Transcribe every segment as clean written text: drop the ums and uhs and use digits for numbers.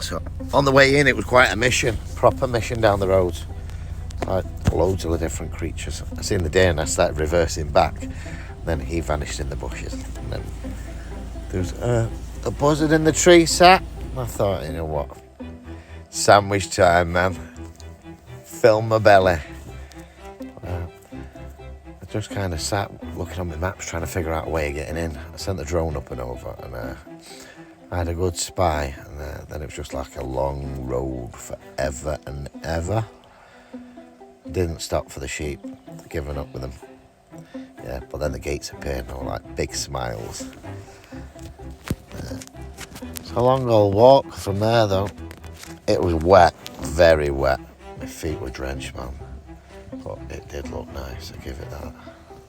So on the way in, it was quite a mission, proper mission down the road. Like loads of the different creatures. I seen the deer and I started reversing back. Then he vanished in the bushes. And then there was a buzzard in the tree sat. And I thought, you know what? Sandwich time, man. Fill my belly. I just kind of sat looking on my maps trying to figure out a way of getting in. I sent the drone up and over and I had a good spy, and then it was just like a long road forever and ever. Didn't stop for the sheep, giving up with them. Yeah, but then the gates appeared and they were like big smiles. It's a long old walk from there though. It was wet, very wet. My feet were drenched, man. But it did look nice, I give it that.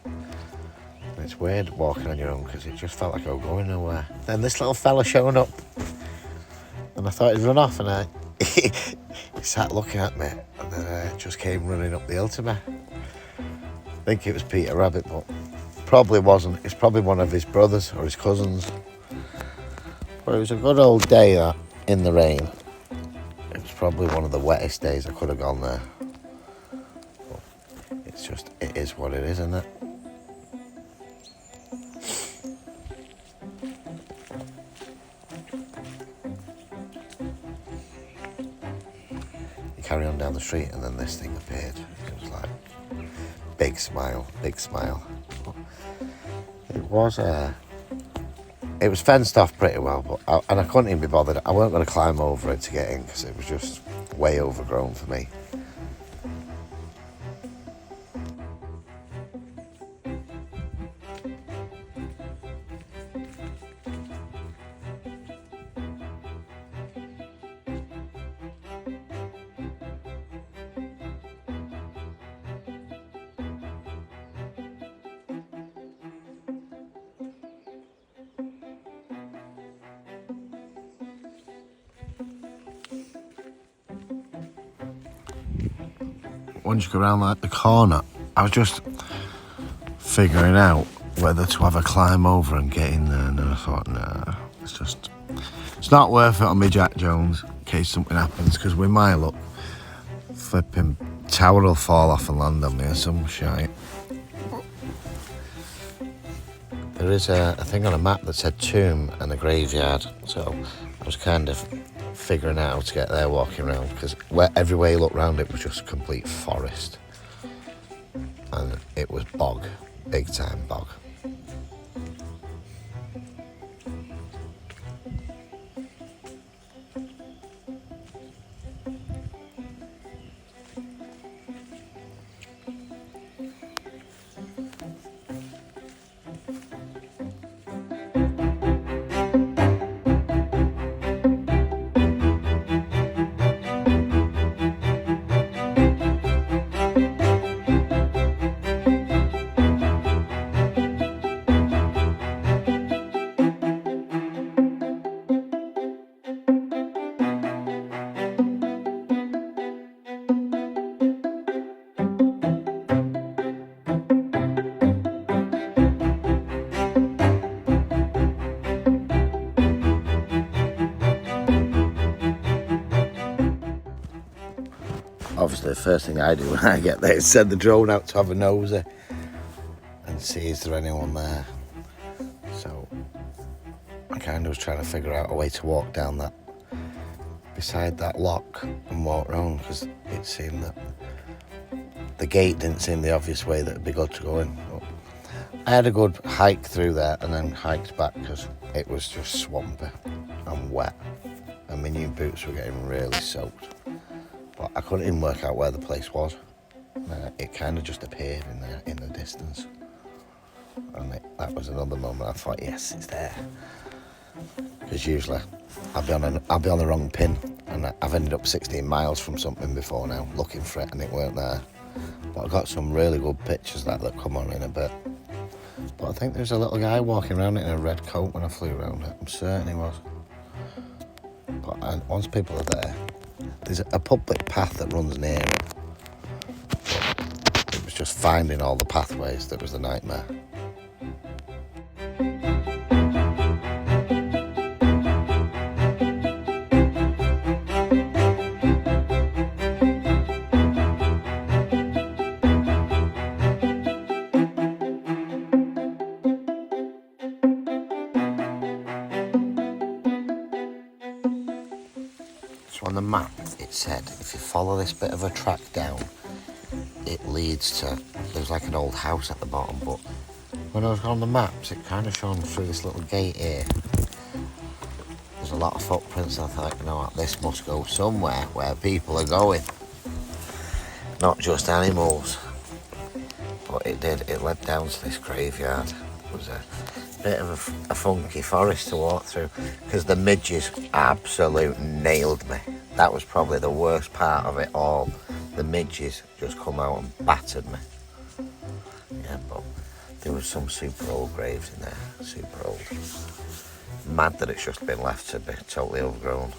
And it's weird walking on your own because it just felt like I was going nowhere. Then this little fella showing up and I thought he'd run off, and he sat looking at me and then just came running up the hill to me. I think it was Peter Rabbit, but probably wasn't. It's probably one of his brothers or his cousins. But it was a good old day that, in the rain. It was probably one of the wettest days I could have gone there. But it's just, it is what it is, isn't it? You carry on down the street and then this thing appeared. It was like, big smile, big smile. It was fenced off pretty well, but I couldn't even be bothered. I weren't going to climb over it to get in because it was just way overgrown for me. Once you go around like the corner, I was just figuring out whether to have a climb over and get in there, and then I thought, nah, it's not worth it on me Jack Jones in case something happens, because with my luck, flipping tower will fall off and land on me or some shite. There is a thing on a map that said tomb and a graveyard, so I was kind of figuring out how to get there walking around, because every way you look round it was just complete forest and it was bog, big time bog. Obviously the first thing I do when I get there is send the drone out to have a nosy and see is there anyone there. So I kind of was trying to figure out a way to walk down that, beside that lock and walk round, because it seemed that the gate didn't seem the obvious way that would be good to go in. But I had a good hike through there and then hiked back because it was just swampy and wet and my new boots were getting really soaked. But I couldn't even work out where the place was. It kind of just appeared in the distance. And that was another moment I thought, yes, it's there. Because usually I'll be on the wrong pin, and I've ended up 16 miles from something before now, looking for it, and it weren't there. But I got some really good pictures that come on in a bit. But I think there's a little guy walking around in a red coat when I flew around it. I'm certain he was. But once people are there, there's a public path that runs near it. But it was just finding all the pathways that was the nightmare. So on the map, it said if you follow this bit of a track down, it leads to, there's like an old house at the bottom, but when I was on the maps, it kind of shone through this little gate here. There's a lot of footprints, and I thought, you know what, this must go somewhere where people are going, not just animals. But it did, it led down to this graveyard. It was a bit of a funky forest to walk through, because the midges absolutely nailed me. That was probably the worst part of it all. The midges just come out and battered me. Yeah, but there was some super old graves in there, super old. Mad that it's just been left to be totally overgrown.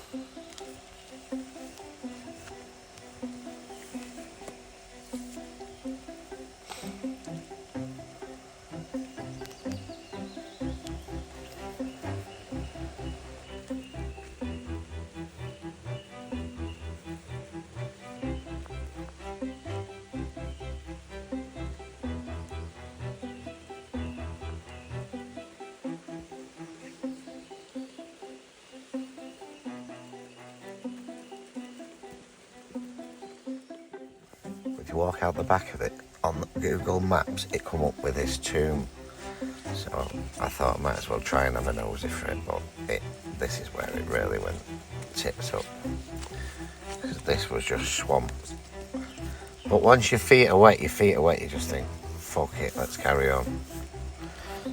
If you walk out the back of it, on Google Maps, it come up with this tomb. So I thought I might as well try and have a nosy for it, but this is where it really went tits up. Because this was just swamp. But once your feet are wet, you just think, fuck it, let's carry on.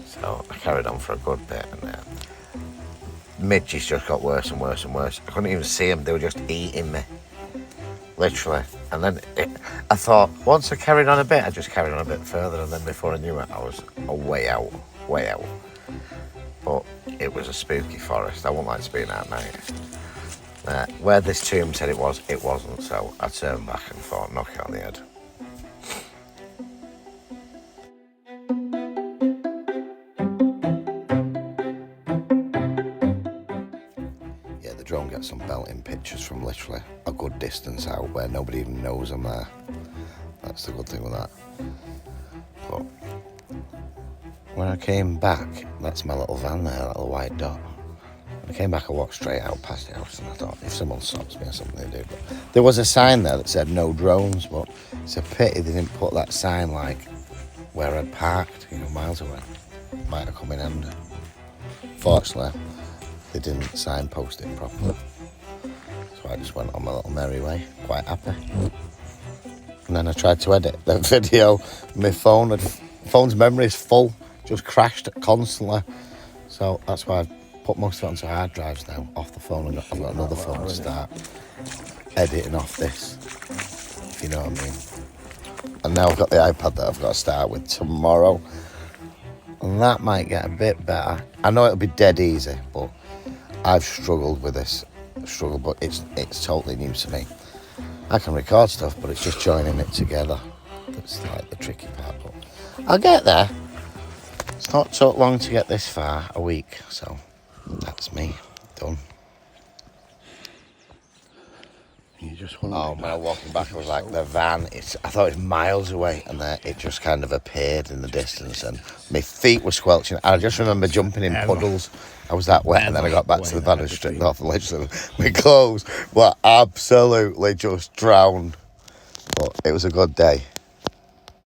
So I carried on for a good bit, and midges just got worse and worse and worse. I couldn't even see them, they were just eating me. Literally. And then I thought, once I carried on a bit, I just carried on a bit further, and then before I knew it, I was way out. But it was a spooky forest. I wouldn't like to be in that night. Where this tomb said it wasn't, so I turned back and thought, knock it on the head. Yeah, the drone gets some belting pictures from literally a good distance out where nobody even knows I'm there. That's the good thing with that. But when I came back, that's my little van there, that little white dot. When I came back, I walked straight out past the house, and I thought, if someone stops me or something, they do. But there was a sign there that said no drones, but it's a pity they didn't put that sign like where I'd parked, miles away. Might have come in handy. Fortunately, they didn't signpost it properly. So I just went on my little merry way, quite happy. And then I tried to edit the video. My phone's memory is full, just crashed constantly. So that's why I've put most of it onto hard drives now, off the phone, and I've got another phone to start editing off this, if you know what I mean. And now I've got the iPad that I've got to start with tomorrow. And that might get a bit better. I know it'll be dead easy, but I've struggled with this. But it's totally new to me. I can record stuff, but it's just joining it together that's like the tricky part. But I'll get there. It's not took long to get this far, a week, so that's me done. You just when I was walking back, I was like, the van, I thought it was miles away, and then it just kind of appeared in the distance, and my feet were squelching. I just remember jumping in puddles. I was that wet, and then I got back to the van and stripped off, and literally my clothes were absolutely just drowned. But it was a good day.